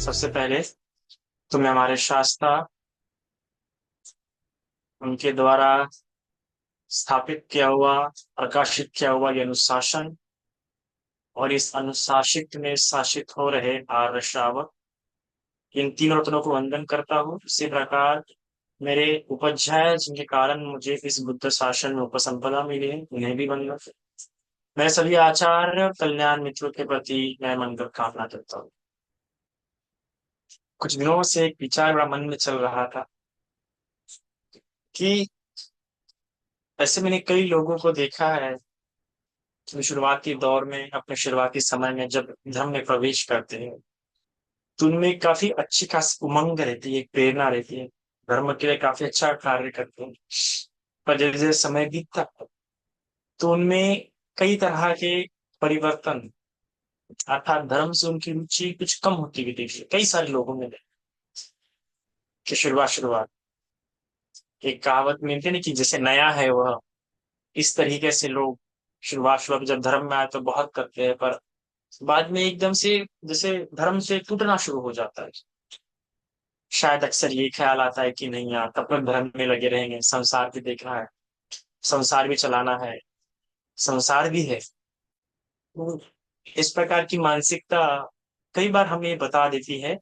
सबसे पहले तुम्हें हमारे शास्त्रा उनके द्वारा स्थापित किया हुआ, प्रकाशित किया हुआ ये अनुशासन और इस अनुशासित में शासित हो रहे आर्य श्रावक, इन तीन रत्नों को वंदन करता हूँ। इसी प्रकार मेरे उपाध्याय जिनके कारण मुझे इस बुद्ध शासन में उपसंपदा मिली है, उन्हें भी वंदन। मैं सभी आचार्य और कल्याण मित्रों के प्रति मैं मंगल कामना करता हूँ। कुछ दिनों से एक विचार बड़ा मन में चल रहा था कि ऐसे मैंने कई लोगों को देखा है जो शुरुआती दौर में, अपने शुरुआती समय में जब धर्म में प्रवेश करते हैं तो उनमें काफी अच्छी खासी उमंग रहती है, एक प्रेरणा रहती है, धर्म के लिए काफी अच्छा कार्य करते हैं। पर जैसे जैसे समय बीतता है तो उनमें कई तरह के परिवर्तन, अर्थात धर्म से उनकी रुचि कुछ कम होती हुई देखी कई सारे लोगों में। कि शुरुआत शुरुआत एक कहावत मिलती है ना कि जैसे नया है वह, इस तरीके से लोग शुरुआत शुरुआत जब धर्म में आए तो बहुत करते हैं, पर बाद में एकदम से जैसे धर्म से टूटना शुरू हो जाता है। शायद अक्सर ये ख्याल आता है कि नहीं यार, तब तक धर्म में लगे रहेंगे, संसार भी देखना है, संसार भी चलाना है, संसार भी है। तो इस प्रकार की मानसिकता कई बार हमें ये बता देती है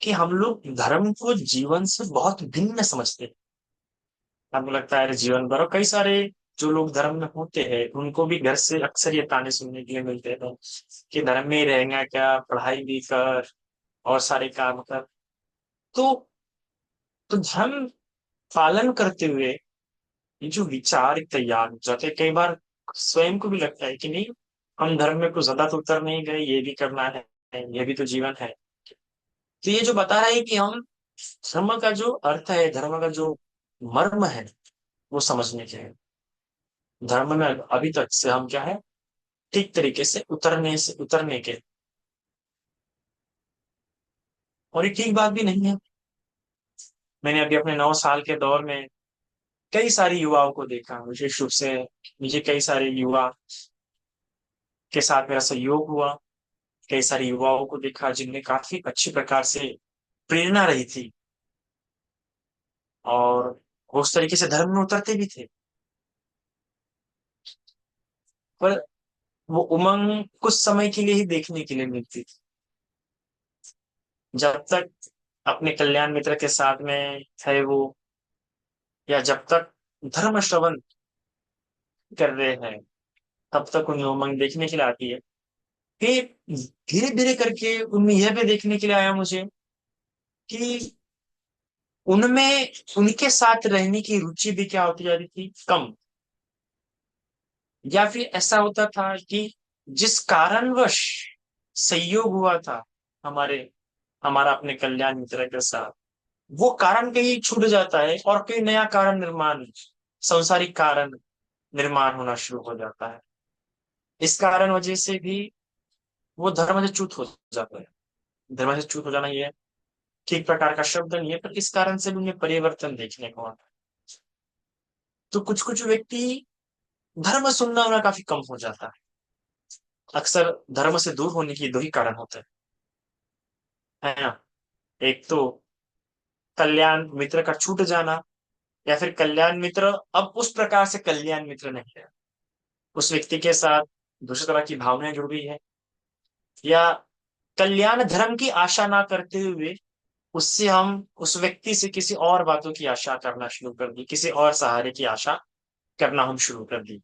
कि हम लोग धर्म को जीवन से बहुत भिन्न समझते हैं। हमको लगता है जीवन भर, और कई सारे जो लोग धर्म में होते हैं उनको भी घर से अक्सर ये ताने सुनने के लिए मिलते हैं कि धर्म में ही रहेगा क्या, पढ़ाई भी कर और सारे काम कर। तो धर्म पालन करते हुए ये जो विचार तैयार हो जाते हैं, कई बार स्वयं को भी लगता है कि नहीं, हम धर्म में कुछ ज्यादा तो उतर नहीं गए, ये भी करना है, ये भी तो जीवन है। तो ये जो बता रहा है कि हम धर्म का जो अर्थ है, धर्म का जो मर्म है, वो समझने के हैं। धर्म में अभी तक से हम क्या है, ठीक तरीके से उतरने के। और ये ठीक बात भी नहीं है। मैंने अभी अपने 9 साल के दौर में कई सारे युवाओं को देखा, विशेष रूप से मुझे कई सारे युवा के साथ मेरा सहयोग हुआ। कई सारे युवाओं को देखा जिनमें काफी अच्छी प्रकार से प्रेरणा रही थी, और वो उस तरीके से धर्म में उतरते भी थे। पर वो उमंग कुछ समय के लिए ही देखने के लिए मिलती थी। जब तक अपने कल्याण मित्र के साथ में है वो, या जब तक धर्म श्रवण कर रहे हैं, तब तक उनमें उमंग देखने के लिए आती है। फिर धीरे धीरे करके उनमें यह भी देखने के लिए आया मुझे कि उनमें उनके साथ रहने की रुचि भी क्या होती जा रही थी, कम। या फिर ऐसा होता था कि जिस कारणवश संयोग हुआ था हमारे हमारा अपने कल्याण मित्र के साथ, वो कारण कहीं छूट जाता है और कोई नया कारण निर्माण, सांसारिक कारण निर्माण होना शुरू हो जाता है। इस कारण वजह से भी वो धर्म से च्युत हो जाता है। धर्म से च्युत हो जाना ये ठीक प्रकार का शब्द नहीं है, पर इस कारण से भी उन्हें परिवर्तन देखने को आता है। तो कुछ कुछ व्यक्ति धर्म सुनना उन्हें काफी कम हो जाता है। अक्सर धर्म से दूर होने के दो ही कारण होते हैं, है ना। एक तो कल्याण मित्र का छूट जाना, या फिर कल्याण मित्र अब उस प्रकार से कल्याण मित्र नहीं है, उस व्यक्ति के साथ दूसरी तरह की भावनाएं जुड़ गई है, या कल्याण धर्म की आशा ना करते हुए उससे हम उस व्यक्ति से किसी और बातों की आशा करना शुरू कर दी, किसी और सहारे की आशा करना हम शुरू कर दी।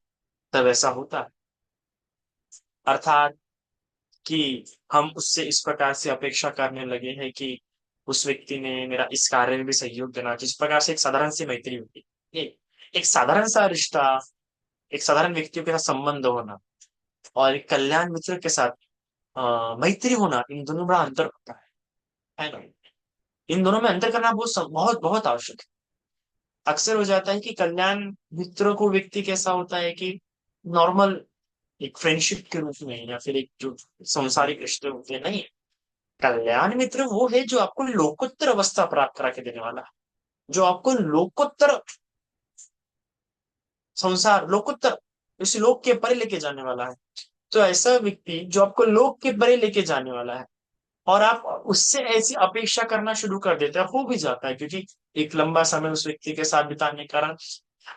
तब ऐसा होता है, अर्थात कि हम उससे इस प्रकार से अपेक्षा करने लगे हैं कि उस व्यक्ति ने मेरा इस कार्य में भी सहयोग देना। जिस प्रकार से एक साधारण सी मैत्री होती है, एक साधारण सा रिश्ता, एक साधारण व्यक्तियों के साथ संबंध होना और एक कल्याण मित्र के साथ मैत्री होना, इन दोनों में बड़ा अंतर होता है ना। इन दोनों में अंतर करना बहुत बहुत बहुत आवश्यक है। अक्सर हो जाता है कि कल्याण मित्रों को व्यक्ति कैसा होता है कि नॉर्मल एक फ्रेंडशिप के रूप में, या फिर एक जो सांसारिक रिश्ते होते हैं, नहीं। कल्याण मित्र वो है जो आपको लोकोत्तर अवस्था प्राप्त करा के देने वाला है, जो आपको लोकोत्तर संसार, लोकोत्तर इस लोक के परे लेके जाने वाला है। तो ऐसा व्यक्ति जो आपको लोक के परे लेके जाने वाला है, और आप उससे ऐसी अपेक्षा करना शुरू कर देते हैं, हो भी जाता है, क्योंकि एक लंबा समय उस व्यक्ति के साथ बिताने के कारण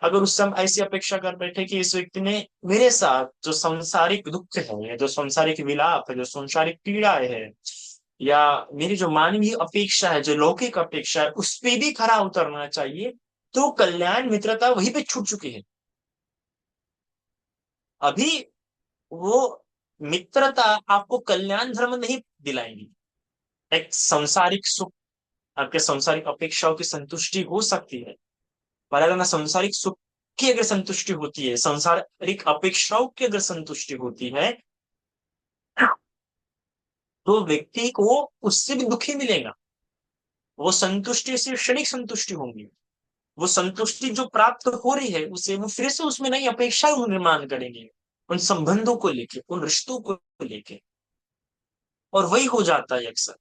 अगर उस समय ऐसी अपेक्षा कर बैठे कि इस व्यक्ति ने मेरे साथ जो सांसारिक दुख है, जो सांसारिक विलाप है, जो सांसारिक पीड़ाएं है, या मेरी जो मानवीय अपेक्षा है, जो लौकिक अपेक्षा है, उस पे भी खरा उतरना चाहिए, तो कल्याण मित्रता वहीं पे छूट चुकी है। अभी वो मित्रता आपको कल्याण धर्म नहीं दिलाएंगी। एक सांसारिक सुख, आपके सांसारिक अपेक्षाओं की संतुष्टि हो सकती है, पर अगर ना सांसारिक सुख की अगर संतुष्टि होती है, सांसारिक अपेक्षाओं की अगर संतुष्टि होती है, तो व्यक्ति को उससे भी दुखी मिलेगा। वो संतुष्टि सिर्फ क्षणिक संतुष्टि होंगी। वो संतुष्टि जो प्राप्त हो रही है उसे वो फिर से उसमें नई अपेक्षा निर्माण करेंगे, उन संबंधों को लेके, उन रिश्तों को लेके, और वही हो जाता है अक्सर।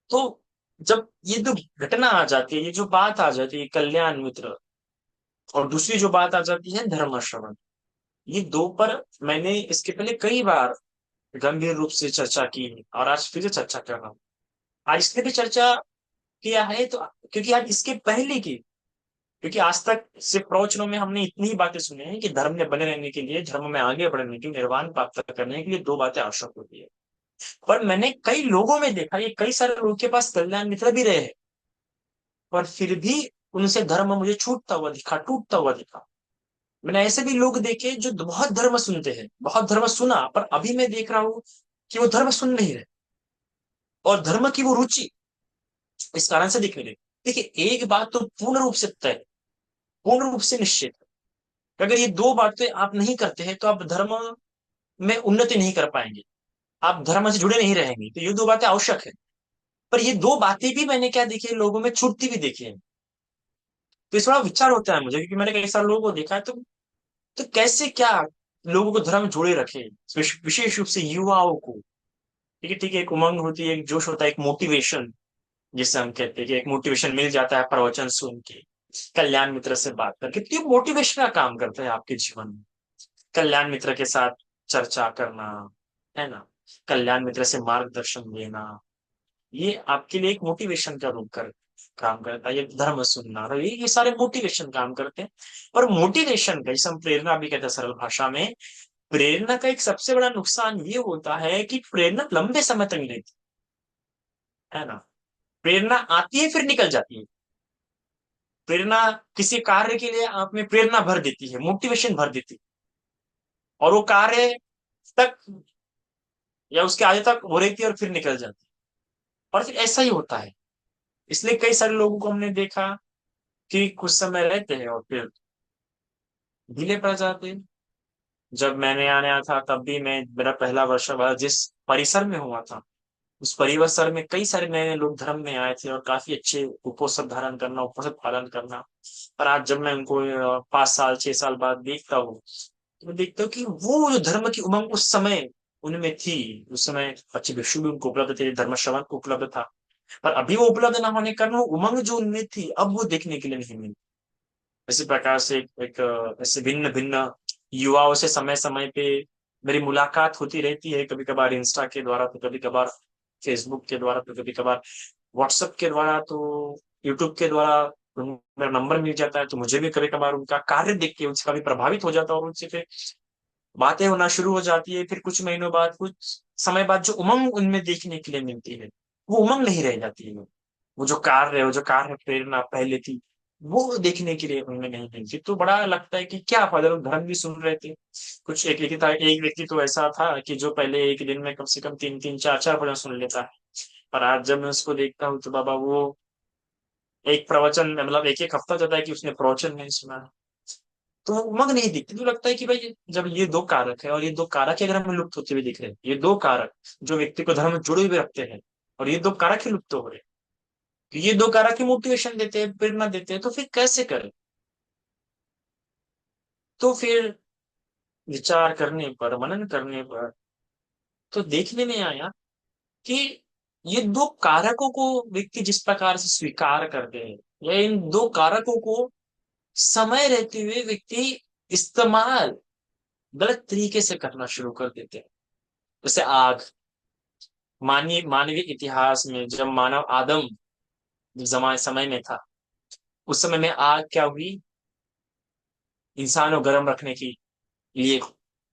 तो जब ये जो घटना आ जाती है, ये जो बात आ जाती है कल्याण मित्र, और दूसरी जो बात आ जाती है धर्म श्रवण, ये दो पर मैंने इसके पहले कई बार गंभीर रूप से चर्चा की, और आज फिर से चर्चा कर रहा हूँ। आज इसके भी चर्चा किया है तो क्योंकि आज इसके पहले की, क्योंकि आज तक सिर्फ प्रवचनों में हमने इतनी ही बातें सुनी हैं कि धर्म में बने रहने के लिए, धर्म में आगे बढ़ने के लिए, निर्वाण प्राप्त करने के लिए दो बातें आवश्यक होती है। पर मैंने कई लोगों में देखा, ये कई सारे लोगों के पास कल्याण मित्र भी रहे हैं, पर फिर भी उनसे धर्म मुझे छूटता हुआ दिखा, टूटता हुआ दिखा। मैंने ऐसे भी लोग देखे जो बहुत धर्म सुनते हैं, बहुत धर्म सुना, पर अभी मैं देख रहा हूँ कि वो धर्म सुन नहीं रहे, और धर्म की वो रुचि इस कारण से दिखने लगी। देखिए, एक बात तो पूर्ण रूप से तय, पूर्ण रूप से निश्चित है कि अगर ये दो बातें आप नहीं करते हैं तो आप धर्म में उन्नति नहीं कर पाएंगे, आप धर्म से जुड़े नहीं रहेंगे, तो ये दो बातें आवश्यक है। पर ये दो बातें भी मैंने क्या देखी है, लोगों में छूटती भी देखी है। तो इस बड़ा विचार होता है मुझे, क्योंकि मैंने कई सारे लोगों को देखा है, तो कैसे क्या लोगों को धर्म जोड़े रखे, विशेष रूप से युवाओं को। ठीक है, ठीक है, एक उमंग होती है, एक जोश होता है, एक मोटिवेशन, जिसे हम कहते हैं कि एक मोटिवेशन मिल जाता है प्रवचन सुन के, कल्याण मित्र से बात करके, तो ये मोटिवेशन का काम करता है आपके जीवन में। कल्याण मित्र के साथ चर्चा करना, है ना, कल्याण मित्र से मार्गदर्शन लेना, ये आपके लिए एक मोटिवेशन का रूप कर काम करता है। ये धर्म सुनना, तो ये सारे मोटिवेशन काम करते हैं। और मोटिवेशन का, जिसे हम प्रेरणा भी कहते हैं सरल भाषा में, प्रेरणा का एक सबसे बड़ा नुकसान ये होता है कि प्रेरणा लंबे समय तक नहीं रहती, है ना। प्रेरणा आती है फिर निकल जाती है। प्रेरणा किसी कार्य के लिए आप में प्रेरणा भर देती है, मोटिवेशन भर देती है, और वो कार्य तक या उसके आगे तक हो रही थी और फिर निकल जाती है, और फिर ऐसा ही होता है। इसलिए कई सारे लोगों को हमने देखा कि कुछ समय रहते हैं और फिर ढीले पड़ जाते हैं। जब मैंने यहाँ आया था तब भी मैं, मेरा पहला वर्ष जिस परिसर में हुआ था, उस परिसर में कई सारे नए नए लोग धर्म में आए थे, और काफी अच्छे उपोषद धारण करना, उपोषद पालन करना। पर आज जब मैं उनको 5 साल 6 साल बाद देखता हूँ, तो मैं देखता हूँ कि वो जो धर्म की उमंग उस समय उनमें थी, उस समय अच्छे भिक्षु भी उनको उपलब्ध थे, धर्म श्रवण को उपलब्ध था, पर अभी वो उपलब्ध ना होने के कारण वो उमंग जो उनमें थी अब वो देखने के लिए नहीं मिली। इसी प्रकार से ऐसे भिन्न भिन्न युवाओं से समय समय पे मेरी मुलाकात होती रहती है, कभी कभार इंस्टा के द्वारा, तो कभी कभार फेसबुक के द्वारा, तो कभी कभार व्हाट्सएप के द्वारा, तो यूट्यूब के द्वारा मेरा नंबर मिल जाता है, तो मुझे भी कभी कभार उनका कार्य देख के उसका भी प्रभावित हो जाता है, और उनसे फिर बातें होना शुरू हो जाती है। फिर कुछ महीनों बाद, कुछ समय बाद जो उमंग उनमें देखने के लिए मिलती है, वो उमंग नहीं रह जाती है। वो जो कार्य है, वो जो कार्य प्रेरणा पहले थी, वो देखने के लिए उनमें नहीं मिलती। तो बड़ा लगता है कि क्या फायदा, लोग धर्म भी सुन रहे थे। कुछ एक व्यक्ति था, एक व्यक्ति तो ऐसा था कि जो पहले एक दिन में कम से कम 3 3 4 4 भजन सुन लेता है, पर आज जब मैं उसको देखता हूँ तो बाबा वो एक प्रवचन, मतलब एक एक हफ्ता जाता है कि उसने प्रवचन नहीं सुना है। तो वो उमंग नहीं दिखती। तो लगता है कि भाई जब ये दो कारक है, और ये दो कारक ही अगर हमें लुप्त होते हुए दिख रहे हैं, ये दो कारक जो व्यक्ति को धर्म में जुड़े हुए रखते हैं, और ये दो कारक ही लुप्त हो रहे हैं, तो ये दो कारक ही मोटिवेशन देते हैं, प्रेरणा देते हैं, तो फिर कैसे करें। तो फिर विचार करने पर, मनन करने पर, तो देखने में आया कि ये दो कारकों को व्यक्ति जिस प्रकार से स्वीकार करते हैं, या इन दो कारकों को समय रहते हुए व्यक्ति इस्तेमाल गलत तरीके से करना शुरू कर देते हैं। जैसे आग, मानवीय इतिहास में जब मानव आदम जमा समय में था, उस समय में आग क्या हुई? इंसान को गर्म रखने की लिए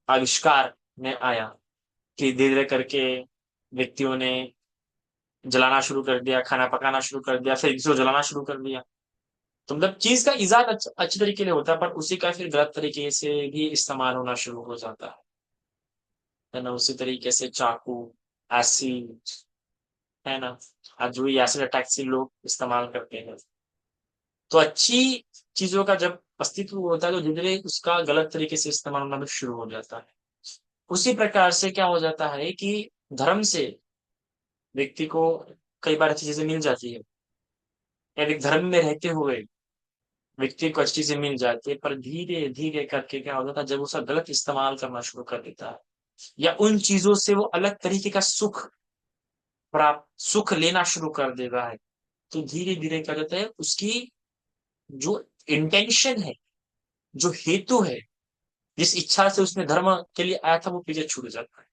आविष्कार में आया कि धीरे धीरे करके व्यक्तियों ने जलाना शुरू कर दिया, खाना पकाना शुरू कर दिया, फिर इसको जलाना शुरू कर दिया। तो मतलब चीज का इजाद अच्छे तरीके से होता है, पर उसी का फिर गलत तरीके से भी इस्तेमाल होना शुरू हो जाता है ना। उसी तरीके से चाकू, एसिड, है ना, आज जो ये एसिड अटैक से लोग इस्तेमाल करते हैं। तो अच्छी चीजों का जब अस्तित्व होता है तो धीरे धीरे उसका गलत तरीके से इस्तेमाल होना भी शुरू हो जाता है। उसी प्रकार से क्या हो जाता है कि धर्म से व्यक्ति को कई बार अच्छी चीजें मिल जाती है, या एक धर्म में रहते हुए व्यक्ति को अच्छी चीजें मिल जाती है, पर धीरे धीरे करके क्या हो जाता है, जब उसका गलत इस्तेमाल करना शुरू कर देता है, या उन चीजों से वो अलग तरीके का सुख लेना शुरू कर देता है, तो धीरे धीरे क्या कहते हैं, उसकी जो इंटेंशन है, जो हेतु है, जिस इच्छा से उसने धर्म के लिए आया था, वो पीछे छूट जाता है।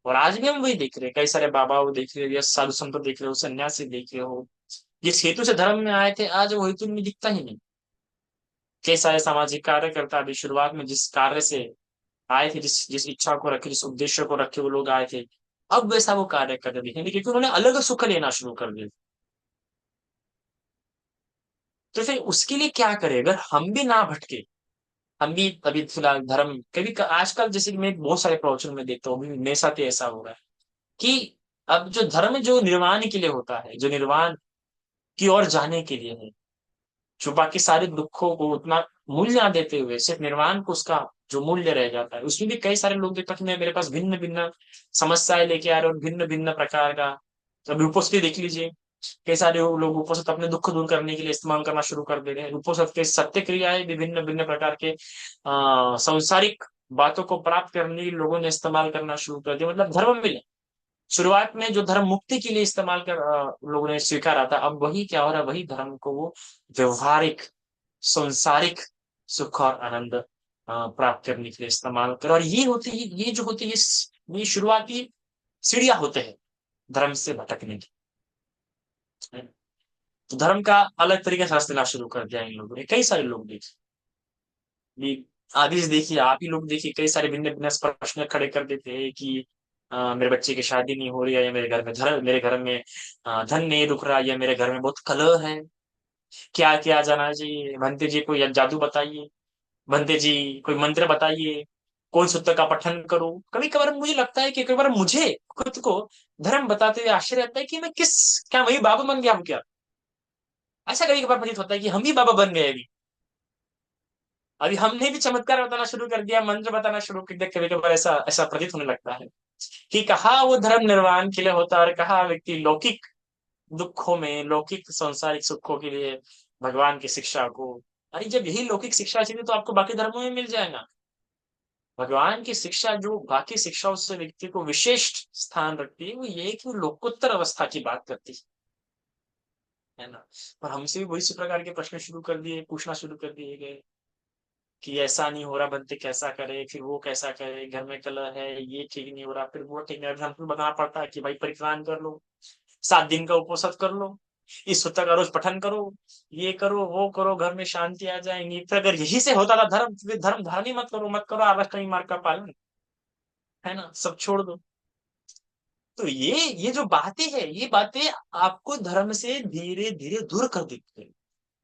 और आज भी हम वही देख रहे हैं, कई सारे बाबा वो देख रहे हो, या साधु संत देख रहे हो, सन्यासी देख रहे हो, जिस हेतु से धर्म में आए थे आज वो हेतु में दिखता ही नहीं। कई सारे सामाजिक कार्यकर्ता भी शुरुआत में जिस कार्य से आए थे, जिस जिस इच्छा को रखे, जिस उद्देश्य को रखे वो लोग आए थे, अब वैसा वो कार्य करते दिखेंगे, क्योंकि उन्होंने अलग सुख लेना शुरू कर दिया। तो फिर उसके लिए क्या करें, अगर हम भी ना भटके, हम भी अभी फिलहाल धर्म कभी आजकल जैसे कि मैं बहुत सारे प्रवचन में देखता हूँ, अभी मेरे साथ ही ऐसा हो रहा है कि अब जो धर्म जो निर्वाण के लिए होता है, जो निर्वाण की ओर जाने के लिए है, जो बाकी सारे दुखों को उतना मूल्य ना देते हुए सिर्फ निर्वाण को उसका जो मूल्य रह जाता है, उसमें भी कई सारे लोग देखते हैं कि मेरे पास भिन्न भिन्न समस्याएं लेके आ रहे हैं, और भिन्न भिन्न प्रकार का। अभी उपस्थिति देख लीजिए, कई सारे लोग उपस्थित अपने दुख दूर करने के लिए इस्तेमाल करना शुरू कर दे रहे हैं। उपस्थित के सत्य क्रियाएं भी भिन्न भिन्न प्रकार के सांसारिक बातों को प्राप्त करने के लिए लोगों ने इस्तेमाल करना शुरू कर दिया। मतलब धर्म में शुरुआत में जो धर्म मुक्ति के लिए इस्तेमाल कर लोगों ने स्वीकारा था, अब वही क्या हो रहा है, वही धर्म को वो व्यवहारिक संसारिक सुख और आनंद प्राप्त करने के लिए इस्तेमाल कर। और ये जो होती है, ये शुरुआती सीढ़ियां होते हैं धर्म से भटकने की। तो धर्म का अलग तरीके से रास्ते लेना शुरू कर दिया इन लोगों ने, कई सारे लोग देखिए, भी आगे से देखिए, आप ही लोग देखिए, कई सारे भिन्न भिन्न प्रश्न खड़े कर देते हैं कि मेरे बच्चे की शादी नहीं हो रही है, या मेरे घर में धन नहीं रुक रहा, या मेरे घर में बहुत कलह है, क्या किया जाना चाहिए? भंते जी कोई जादू बताइए, भंते जी कोई मंत्र बताइए, कौन सूत्र का पठन करूं? कभी कभार मुझे लगता है कि कई बार मुझे खुद को धर्म बताते हुए आश्चर्य आता है कि मैं क्या वही बाबा बन गया हूँ क्या? ऐसा कभी कभार प्रतीत होता है कि हम ही बाबा बन गए अभी हमने भी चमत्कार बताना शुरू कर दिया, मंत्र बताना शुरू कर दिया। कभी कभार ऐसा ऐसा प्रतीत होने लगता है कि कहाँ वो धर्म निर्वाण के लिए होता है, और कहाँ व्यक्ति लौकिक दुखों में, लौकिक सांसारिक सुखों के लिए भगवान की शिक्षा को। अरे जब यही लौकिक शिक्षा चाहिए तो आपको बाकी धर्मों में मिल जाएगा। भगवान की शिक्षा जो बाकी शिक्षाओं से व्यक्ति को विशिष्ट स्थान रखती है, वो ये है कि वो लोकोत्तर अवस्था की बात करती है ना। पर हमसे भी वही इसी प्रकार के प्रश्न शुरू कर दिए, पूछना शुरू कर दिए गए कि ऐसा नहीं हो रहा, बनते कैसा करे, फिर वो कैसा करे, घर में कलह है, ये ठीक नहीं हो रहा, फिर वो ठीक नहीं हो रहा। हमको बताना पड़ता है कि भाई परित्राण कर लो, 7 दिन का उपवास कर लो, इस सूत्र का रोज पठन करो, ये करो वो करो, घर में शांति आ जाएंगी। तो अगर यही से होता था धर्म, तो फिर धर्म धारण ही मत करो आरक्षण मार्ग का पालन, है ना, सब छोड़ दो। तो ये जो बातें है, ये बातें आपको धर्म से धीरे धीरे दूर कर देती है,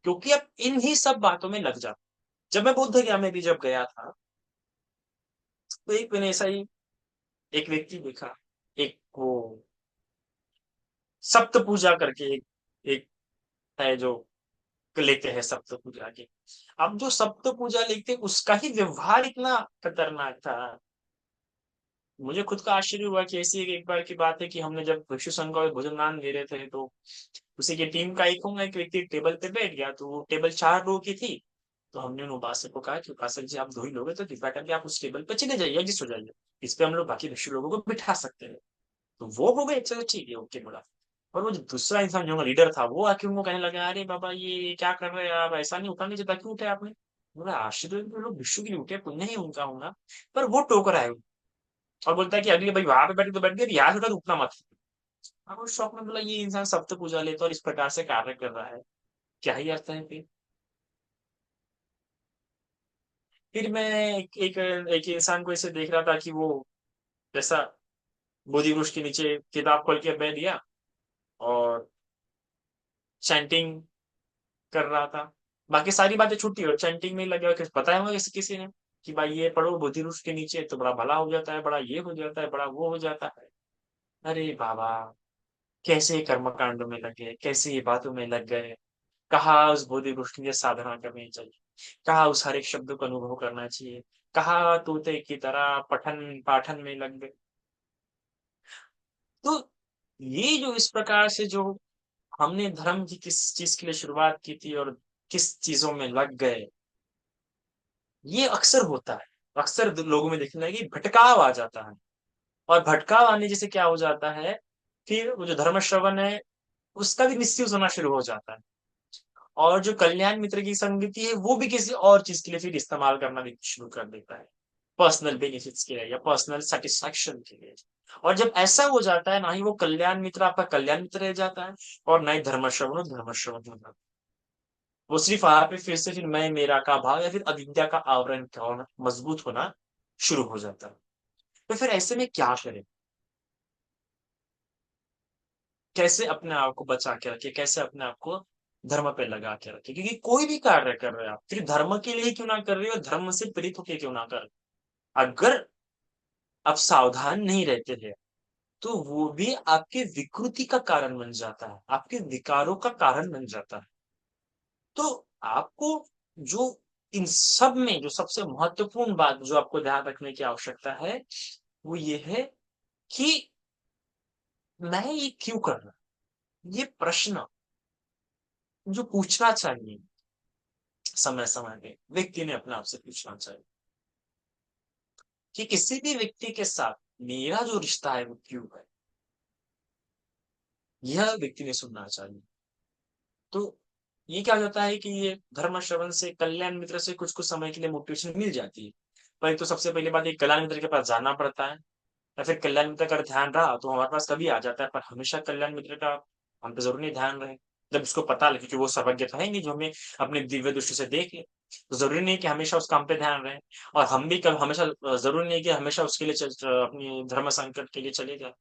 क्योंकि आप इन ही सब बातों में लग जाते। जब मैं बुद्ध गया में भी जब गया था, तो एक मैंने ऐसा ही एक व्यक्ति देखा, एक वो सप्त पूजा करके एक है जो लेते हैं सप्त पूजा के। अब जो सप्त पूजा लेते हैं, उसका ही व्यवहार इतना खतरनाक था। मुझे खुद का आश्चर्य हुआ कि ऐसी एक बार की बात है कि हमने जब भिक्षु संघ का भोजन दे रहे थे, तो उसी की टीम का एक व्यक्ति टेबल पे बैठ गया, तो वो टेबल 4 रो की थी। तो हमने उन उपासक को कहा कि उपासक जी, आप 2 ही लोग हैं, तो कृपया करके आप उस टेबल पे चले जाइए, एडजस्ट हो जाइए, इस पे हम लोग बाकी भिक्षु लोगों को बिठा सकते हैं। तो वो हो गए, चलो ठीक है, ओके बोला। और वो जो दूसरा इंसान जो लीडर था, वो आके उनको कहने लगा, अरे बाबा ये क्या कर रहे हैं आप, ऐसा नहीं उठा, नहीं चाहता, क्यों उठे आपने? बोला आश्चर्य, लोग विश्व के लिए उठे, पुण्य ही उनका होगा। पर वो टोक रहा है, और बोलता है कि अगली भाई वहां पे बैठे तो बैठ गए, यहाँ से उठा तो उठना मत। अब उस शौक में बोला ये इंसान सप्त पूजा लेता और इस प्रकार से कार्य कर रहा है, क्या ही अर्थ है फिर। फिर मैं एक इंसान को ऐसे देख रहा था कि वो जैसा बोधि वृक्ष के नीचे किताब खोल के बैठ गया और चैंटिंग कर रहा था। बाकी सारी बातें छुट्टी और चैंटिंग में लगे, और बताया होगा किसी किसी ने कि भाई ये पढ़ो बोधि वृक्ष के नीचे तो बड़ा भला हो जाता है, बड़ा ये हो जाता है, बड़ा वो हो जाता है। अरे बाबा, कैसे कर्म कांड में लग गए, कैसे ये बातों में लग गए। कहा उस बोधि वृक्ष के लिए साधना करनी चाहिए, कहा उस हर एक शब्द को अनुभव करना चाहिए, कहा तोते की तरह पठन पाठन में लग गए। तो ये जो इस प्रकार से जो हमने धर्म की किस चीज के लिए शुरुआत की थी और किस चीजों में लग गए, ये अक्सर होता है। अक्सर लोगों में देखने लगे भटकाव आ जाता है, और भटकाव आने जैसे क्या हो जाता है, फिर वो जो धर्म श्रवण है उसका भी मिसयूज होना शुरू हो जाता है। और जो कल्याण मित्र की संगति है वो भी किसी और चीज के लिए फिर इस्तेमाल करना भी शुरू कर देता है, पर्सनल बेनिफिट्स के लिए या पर्सनल सेटिस्फैक्शन के लिए। और जब ऐसा हो जाता है, ना ही वो कल्याण मित्र आपका कल्याण मित्र रह जाता है, और ना ही धर्म श्रवण धर्म श्रवण होता है। वो सिर्फ वहां पे फिर से फिर मैं मेरा का भाव या फिर अविद्या का आवरण का होना मजबूत होना शुरू हो जाता है। तो फिर ऐसे में क्या करें, कैसे अपने आप को बचा के रखे, कैसे अपने आप को धर्म पे लगा के रखे, क्योंकि कोई भी कार्य कर रहे हो आप फिर धर्म के लिए क्यों ना कर रहे हो, धर्म से प्रेरित होकर क्यों ना कर रहे हो। अगर आप सावधान नहीं रहते हैं तो वो भी आपके विकृति का कारण बन जाता है, आपके विकारों का कारण बन जाता है। तो आपको जो इन सब में जो सबसे महत्वपूर्ण बात जो आपको ध्यान रखने की आवश्यकता है, वो ये है कि मैं ये क्यों कर रहा हूं, ये प्रश्न जो पूछना चाहिए समय समय पे व्यक्ति ने अपने आप से पूछना चाहिए कि किसी भी व्यक्ति के साथ मेरा जो रिश्ता है वो क्यों है, यह व्यक्ति ने सुनना चाहिए। तो ये क्या होता है कि ये धर्म श्रवण से कल्याण मित्र से कुछ कुछ समय के लिए मोटिवेशन मिल जाती है। पर एक तो सबसे पहली बात, एक कल्याण मित्र के पास जाना पड़ता है, या फिर कल्याण मित्र का ध्यान रहा तो हमारे पास कभी आ जाता है, पर हमेशा कल्याण मित्र का हम पे जरूर नहीं ध्यान रहे। जब उसको पता लगे, क्योंकि वो सर्वज्ञ तो है नहीं जो हमें अपने दिव्य दृष्टि से देख ले, तो जरूरी नहीं कि हमेशा उस काम पे ध्यान रहे। और हम भी कब हमेशा जरूरी नहीं कि हमेशा उसके लिए अपनी धर्म संकट के लिए चले जाए।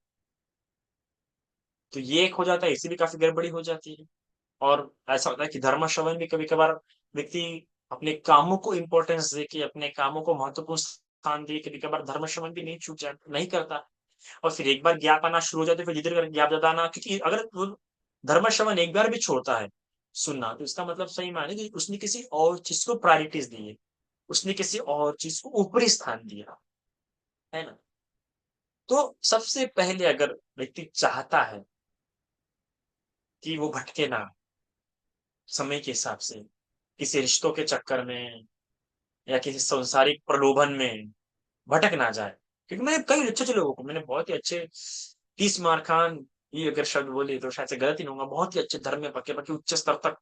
तो ये एक हो जाता है, इसी भी काफी गड़बड़ी हो जाती है। और ऐसा होता है कि धर्म श्रवण भी कभी-कभार व्यक्ति अपने कामों को इम्पोर्टेंस देके, अपने कामों को महत्वपूर्ण स्थान देके कभी-कभार धर्म श्रवण भी नहीं करता। और फिर एक बार ज्ञात आना शुरू हो जाता है, फिर धीरे-धीरे ज्ञात जताना, क्योंकि अगर वो धर्म श्रवण एक बार भी छोड़ता है सुनना, तो इसका मतलब सही माने कि उसने किसी और चीज़ को प्रायोरिटीज़ दी है। उसने किसी और चीज़ को ऊपरी स्थान दिया, है ना? तो सबसे पहले अगर व्यक्ति चाहता है कि वो भटके ना समय के हिसाब से, किसी रिश्तों के चक्कर में या किसी सांसारिक प्रलोभन में भटक ना जाए। क्योंकि मैंने कई अच्छे-अच्छे लोगों को, मैंने बहुत ही अच्छे 30 मार खान, ये अगर शब्द बोले तो शायद से गलत ही नहीं होगा, बहुत ही अच्छे धर्म में पके-पके उच्च स्तर तक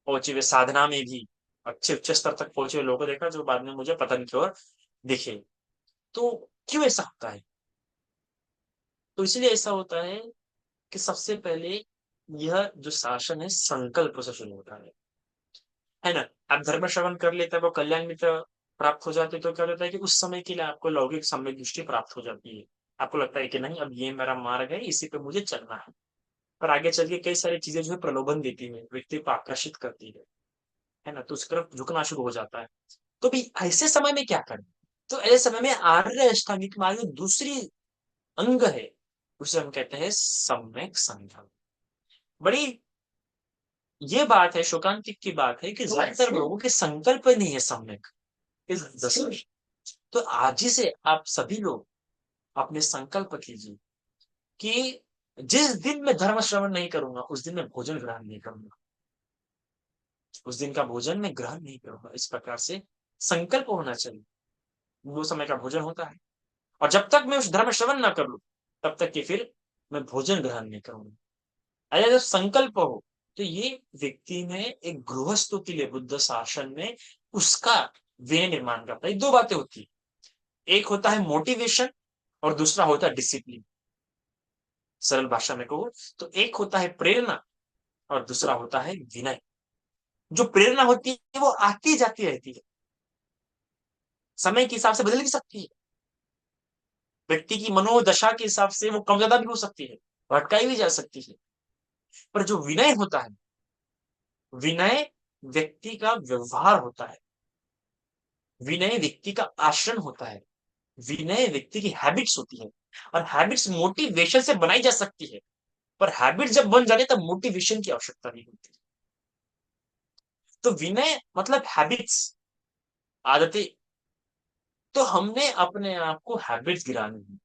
पहुँचे हुए, साधना में भी अच्छे उच्च स्तर तक पहुँचे हुए लोगों को देखा जो बाद में मुझे पतन की ओर दिखे। तो क्यों ऐसा होता है? तो इसलिए ऐसा होता है कि सबसे पहले यह जो शासन है संकल्प से शुरू होता है ना? आप धर्म श्रवण कर लेते हैं, वो कल्याण मित्र प्राप्त हो जाते हैं, तो क्या होता है कि उस समय के लिए आपको लौकिक सम्यक दृष्टि प्राप्त हो जाती है। आपको लगता है कि नहीं, अब ये मेरा मार्ग है, इसी पे मुझे चलना है। पर आगे चल के कई सारी चीज़ें जो है प्रलोभन देती हैं, व्यक्ति को आकर्षित करती है ना? तो उस तरफ झुकना शुरू हो जाता है। तो भी ऐसे समय में क्या करें? तो ऐसे समय में आर्य अष्टांगिक मार्ग में दूसरी अंग है, उसे हम कहते हैं सम्यक संधर्म। बड़ी ये बात है, शोकांतिक की बात है कि ज्यादातर लोगों के संकल्प नहीं है सम्यक इस दशा। तो आज ही से आप सभी लोग अपने संकल्प कीजिए कि जिस दिन मैं धर्म श्रवण नहीं करूंगा उस दिन मैं भोजन ग्रहण नहीं करूंगा, उस दिन का भोजन मैं ग्रहण नहीं करूंगा, इस प्रकार से संकल्प होना चाहिए। वो समय का भोजन होता है, और जब तक मैं उस धर्म श्रवण ना कर लूं तब तक कि फिर मैं भोजन ग्रहण नहीं करूंगा। अरे जब संकल्प हो, तो ये व्यक्ति में एक गृहस्थों के लिए बुद्ध शासन में उसका व्यय निर्माण करता है। दो बातें होती है, एक होता है मोटिवेशन और दूसरा होता है डिसिप्लिन। सरल भाषा में कहूँ तो एक होता है प्रेरणा और दूसरा होता है विनय। जो प्रेरणा होती है वो आती जाती रहती है, समय के हिसाब से बदल भी सकती है, व्यक्ति की मनोदशा के हिसाब से वो कम ज्यादा भी हो सकती है, भटकाई भी जा सकती है। पर जो विनय होता है, विनय व्यक्ति का व्यवहार होता है, विनय व्यक्ति का आचरण होता है, विनय व्यक्ति की हैबिट्स होती है। और हैबिट्स मोटिवेशन से बनाई जा सकती है, पर हैबिट जब बन जाती है तब मोटिवेशन की आवश्यकता नहीं होती। तो विनय मतलब हैबिट्स, आदतें। तो हमने अपने आप को हैबिट्स गिरानी है,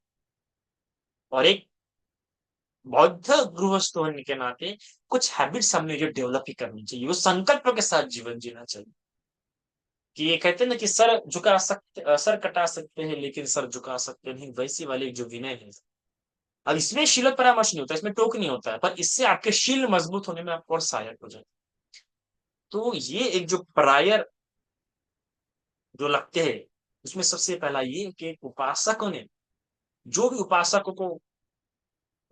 और एक बौद्ध गृहस्थ होने के नाते कुछ हैबिट्स हमने जो डेवलप ही करनी चाहिए, वो संकल्प के साथ जीवन जीना चाहिए। कि ये कहते हैं ना कि सर कटा सकते हैं लेकिन सर झुका सकते नहीं, वैसी वाली जो विनय है। अब इसमें शील परामर्श नहीं होता, इसमें टोक नहीं होता है, पर इससे आपके शील मजबूत होने में आपको और सहायक हो जाए। तो ये एक जो प्रायर जो लगते हैं, उसमें सबसे पहला ये कि उपासकों ने, जो भी उपासकों को,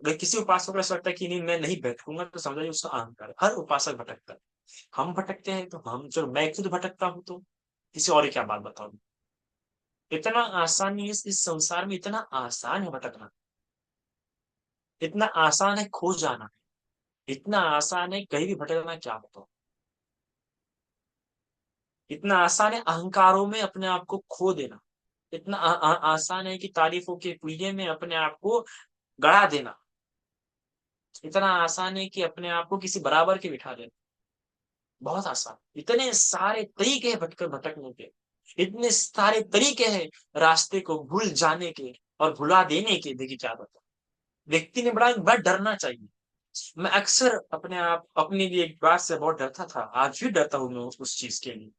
अगर किसी उपासक को ऐसा लगता है कि नहीं मैं नहीं भटकूंगा, तो समझिए उसका अहंकार है। हर उपासक भटकता है, हम भटकते हैं, तो हम, चलो मैं खुद भटकता हूँ, तो किसी और की क्या बात बताऊं। इतना आसान नहीं है इस संसार में, इतना आसान है भटकना, इतना आसान है खो जाना, इतना आसान है कहीं भी भटकना, क्या बताओ। इतना आसान है अहंकारों में अपने आप को खो देना, इतना आसान है कि तारीफों के कुएं में अपने आप को गड़ा देना, इतना आसान है कि अपने आप को किसी बराबर के बिठा देना। बहुत आसान, इतने सारे तरीके हैं भटकर भटकने के, इतने सारे तरीके हैं रास्ते को भूल जाने के और भुला देने के। देखिए क्या बता, व्यक्ति ने बड़ा डरना चाहिए। मैं अक्सर अपने आप अपनी भी एक बात से बहुत डरता था, आज भी डरता हूँ मैं उस चीज के लिए,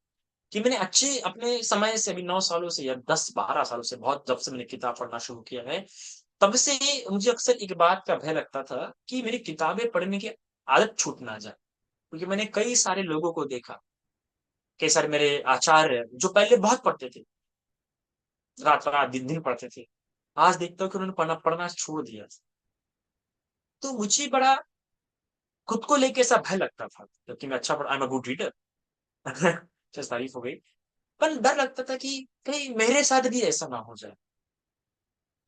कि मैंने अच्छे अपने समय से, अभी 9 सालों से या 10-12 सालों से, बहुत जब से मैंने किताब पढ़ना शुरू किया है, तब से मुझे अक्सर एक बात का भय लगता था कि मेरी किताबें पढ़ने की आदत छूट ना जाए। क्योंकि मैंने कई सारे लोगों को देखा, कई सारे मेरे आचार्य जो पहले बहुत पढ़ते थे, रात रात दिन दिन पढ़ते थे, आज देखता हूँ कि उन्होंने पढ़ना पढ़ना छोड़ दिया। तो मुझे बड़ा खुद को लेके ऐसा भय लगता था, क्योंकि मैं अच्छा पढ़ा, I am a good reader. तारीफ हो गई। पर डर लगता था कि कहीं मेरे साथ भी ऐसा ना हो जाए,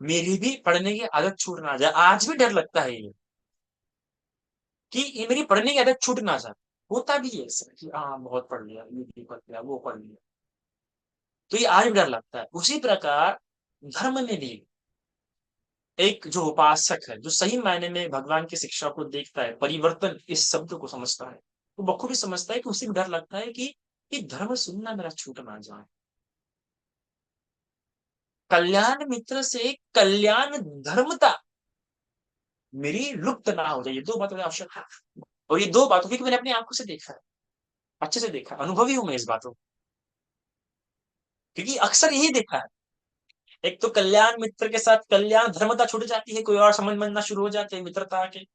मेरी भी पढ़ने की आदत छूट ना जाए। आज भी डर लगता है ये, कि ये मेरी पढ़ने की आदत छूट ना जाए। होता भी है ऐसा कि हाँ बहुत पढ़ लिया, ये भी पढ़ लिया, वो पढ़ लिया, तो ये आज भी डर लगता है। उसी प्रकार धर्म में भी एक जो उपासक है, जो सही मायने में भगवान की शिक्षा को देखता है, परिवर्तन इस शब्द को समझता है, वो बखूबी समझता है कि उसे भी डर लगता है कि ये धर्म सुनना मेरा छूट ना जाए। कल्याण मित्र से कल्याण धर्मता मेरी लुप्त ना हो जाए, ये दो बात आवश्यक है। और ये दो बातों की मैंने अपनी आंखों से देखा है, अच्छे से देखा, अनुभवी हूं मैं इस बातों, क्योंकि अक्सर यही देखा है। एक तो कल्याण मित्र के साथ कल्याण धर्मता छूट जाती है, कोई और समझ बनना शुरू हो जाते हैं मित्रता के,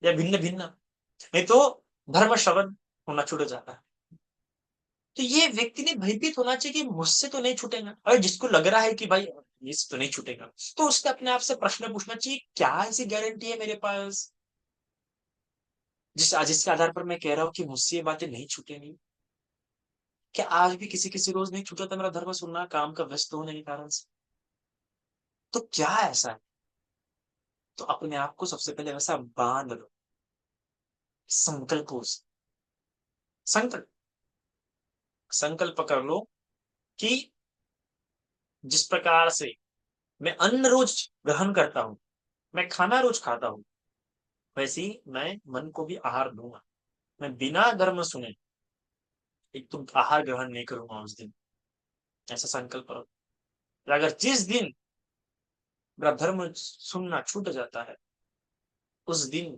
या भिन्न भिन्न, नहीं तो धर्म श्रवण होना छूट जाता है। तो ये व्यक्ति ने भयभीत होना चाहिए कि मुझसे तो नहीं छूटेगा, और जिसको लग रहा है कि भाई इससे तो नहीं छूटेगा, तो उसने अपने आप से प्रश्न पूछना चाहिए, क्या ऐसी गारंटी है मेरे पास जिसके आधार पर मैं कह रहा हूँ कि मुझसे ये बातें नहीं छूटेंगी। क्या आज भी किसी किसी रोज नहीं छूटा था मेरा धर्म सुनना, काम का व्यस्त होने के कारण से? तो क्या ऐसा है? तो अपने आप को सबसे पहले वैसा बांध लो, संकल्पों से। संकल्प संकल्प कर लो कि जिस प्रकार से मैं अन्न रोज ग्रहण करता हूँ, मैं खाना रोज खाता हूँ, वैसे ही मैं मन को भी आहार दूंगा। मैं बिना धर्म सुने एक तो आहार ग्रहण नहीं करूंगा उस दिन, ऐसा संकल्प करो। और अगर जिस दिन मेरा धर्म सुनना छूट जाता है, उस दिन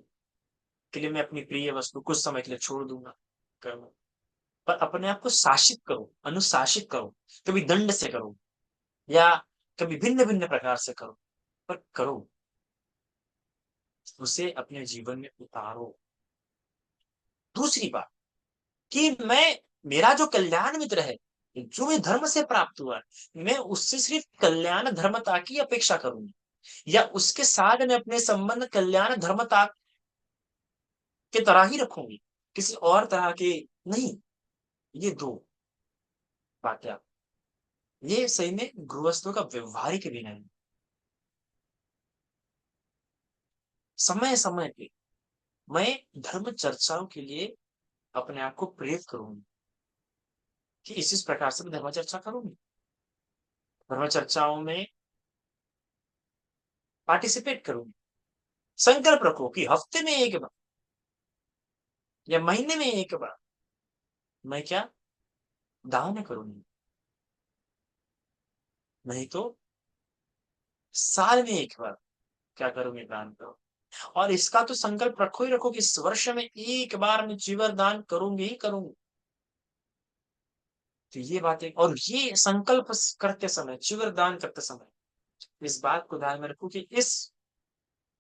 के लिए मैं अपनी प्रिय वस्तु कुछ समय के लिए छोड़ दूंगा कर्म। पर अपने आप को शासित करो, अनुशासित करो। कभी दंड से करो, या कभी भिन्न भिन्न प्रकार से करो, पर करो, उसे अपने जीवन में उतारो। दूसरी बात कि मैं, मेरा जो कल्याण मित्र है, जो मैं धर्म से प्राप्त हुआ है मैं उससे सिर्फ कल्याण धर्मता की अपेक्षा करूंगी, या उसके साथ मैं अपने संबंध कल्याण धर्मता के तरह ही रखूंगी, किसी और तरह के नहीं। ये दो वाक्य, ये सही में गृहस्थों का व्यवहारिक विनय है। समय समय पे मैं धर्म चर्चाओं के लिए अपने आप को प्रेरित करूंगी कि इस प्रकार से मैं धर्म चर्चा करूंगी, धर्म चर्चाओं में पार्टिसिपेट करूंगी। संकल्प रखो कि हफ्ते में एक बार या महीने में एक बार मैं क्या दान करूंगी, नहीं तो साल में एक बार क्या करूंगी, दान करो। और इसका तो संकल्प रखो ही रखो कि इस वर्ष में एक बार मैं जीवन दान करूंगी ही करूंगी। तो ये बातें, और ये संकल्प करते समय, चिवर दान करते समय इस बात को ध्यान में रखो कि इस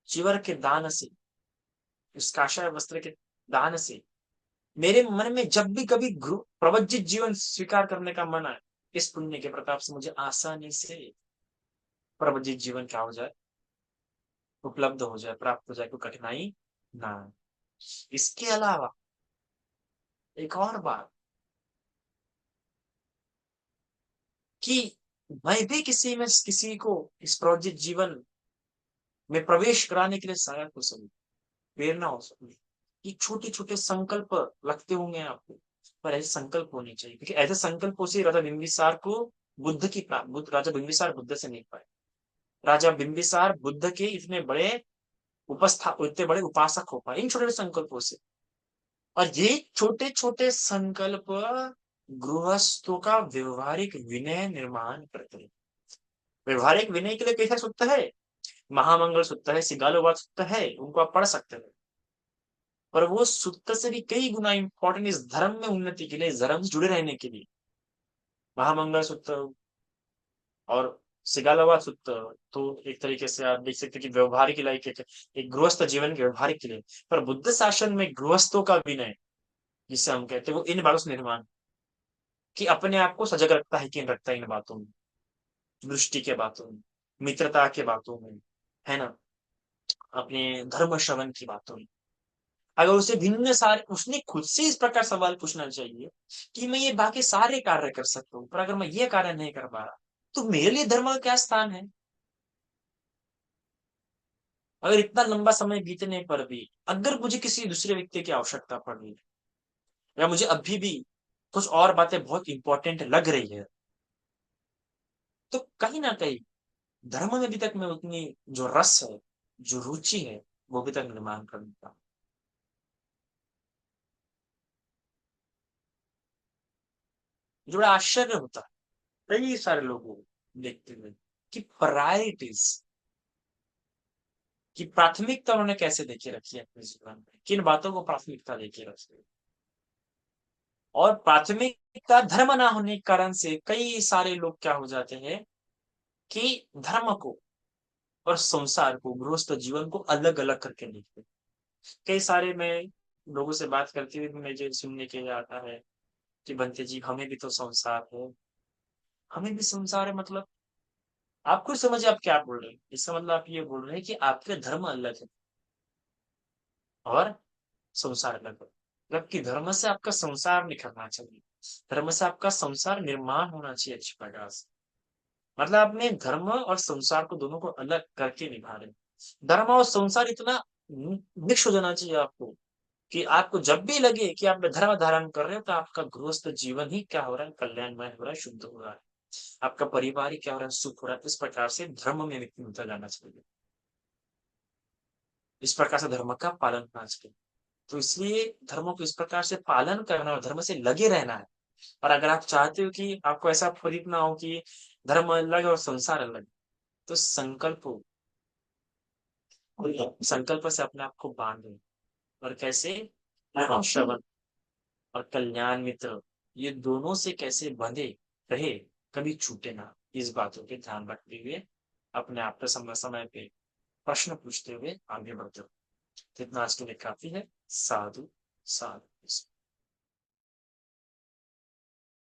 चिवर के दान से, इस काषाय वस्त्र के दान से मेरे मन में जब भी कभी प्रवज्जित जीवन स्वीकार करने का मन आए, इस पुण्य के प्रताप से मुझे आसानी से प्रवज्जित जीवन क्या हो जाए, उपलब्ध हो जाए, प्राप्त हो जाए, कोई कठिनाई ना आए। इसके अलावा एक और बात कि मैं भी किसी को इस प्रवज्जित जीवन में प्रवेश कराने के लिए सहायक हो सकूं, प्रेरणा हो सकूं। ये छोटे छोटे संकल्प लगते होंगे आपको, पर ऐसे संकल्प होने चाहिए, क्योंकि ऐसे संकल्पों से राजा बिंबिसार को बुद्ध की प्राप्त, राजा बिंबिसार बुद्ध से नहीं पाए। राजा बिंबिसार बुद्ध के इतने बड़े उपासक हो पाए इन छोटे छोटे संकल्पों से। और ये छोटे छोटे संकल्प गृहस्थों का व्यवहारिक विनय निर्माण करते हैं। व्यवहारिक विनय के लिए कई सारे सूत्र है, महामंगल सूत्र है, सिगालोवाद सूत्र है, उनको आप पढ़ सकते हो। पर वो सूत्र से भी कई गुना इंपॉर्टेंट इस धर्म में उन्नति के लिए, इस धर्म से जुड़े रहने के लिए। महामंगल सूत्र और सिगालोवाद सूत्र तो एक तरीके से आप देख सकते हैं कि व्यवहारिक लाइक एक गृहस्थ जीवन के व्यवहारिक के लिए। पर बुद्ध शासन में गृहस्थों का विनय, जिसे हम कहते हैं, वो इन बातों से निर्माण, कि अपने आप को सजग रखता है, कि रखता है इन बातों में, दृष्टि के बातों में, मित्रता के बातों में, है ना, अपने धर्म श्रवण की बातों में। अगर उसे भिन्न सारे, उसने खुद से इस प्रकार सवाल पूछना चाहिए कि मैं ये बाकी सारे कार्य कर सकता हूँ, पर अगर मैं ये कार्य नहीं कर पा रहा तो मेरे लिए धर्म का क्या स्थान है। अगर इतना लंबा समय बीतने पर भी अगर मुझे किसी दूसरे व्यक्ति की आवश्यकता पड़ रही है, या मुझे अभी भी कुछ और बातें बहुत इंपॉर्टेंट लग रही है, तो कहीं ना कहीं धर्म में भी तक मैं उतनी जो रस है, जो रुचि है, वो भी तक निर्माण कर लेता। जो बड़ा आश्चर्य होता है कई सारे लोगों को देखते हुए कि प्रायोरिटीज की प्राथमिकता उन्होंने कैसे देके रखी है अपने जीवन में, किन बातों को प्राथमिकता देके रखी है। और प्राथमिकता धर्म ना होने के कारण से कई सारे लोग क्या हो जाते हैं कि धर्म को और संसार को, गृहस्थ जीवन को अलग अलग करके देखते हैं। कई सारे मैं लोगों से बात करते हुए मुझे सुनने के लिए आता है कि बनते जी हमें भी तो संसार है, हमें भी संसार है, मतलब आप खुद समझिए आप क्या बोल रहे हैं। इसका मतलब आप ये बोल रहे हैं कि आपके धर्म अलग है और संसार अलग है, मतलब कि धर्म से आपका संसार निखरना चाहिए, धर्म से आपका संसार निर्माण होना चाहिए अच्छी प्रकार से। मतलब आपने धर्म और संसार को दोनों को अलग करके निभा रहे हैं। धर्म और संसार इतना मिक्स हो जाना चाहिए आपको कि आपको जब भी लगे कि आप धर्म धारण कर रहे हो तो आपका गृहस्थ जीवन ही क्या हो रहा है, कल्याणमय हो रहा है, शुद्ध हो रहा है, आपका परिवार ही क्या हो रहा है, सुख हो रहा है। इस प्रकार से धर्म में व्यक्ति होता जाना चाहिए, इस प्रकार से धर्म का पालन करना चाहिए। तो इसलिए धर्मों को इस प्रकार से पालन करना और धर्म से लगे रहना है। और अगर आप चाहते हो कि आपको ऐसा फलित ना हो कि धर्म अलग और संसार अलग, तो संकल्प से अपने आप को बांधे। और कैसे, श्रवण और कल्याण मित्र, ये दोनों से कैसे बंधे रहे, कभी छूटे ना, इस बातों के ध्यान रखते हुए अपने आप को समय समय पे प्रश्न पूछते हुए आगे बढ़ते हो। इतना आज के लिए काफी है। साधु साधु।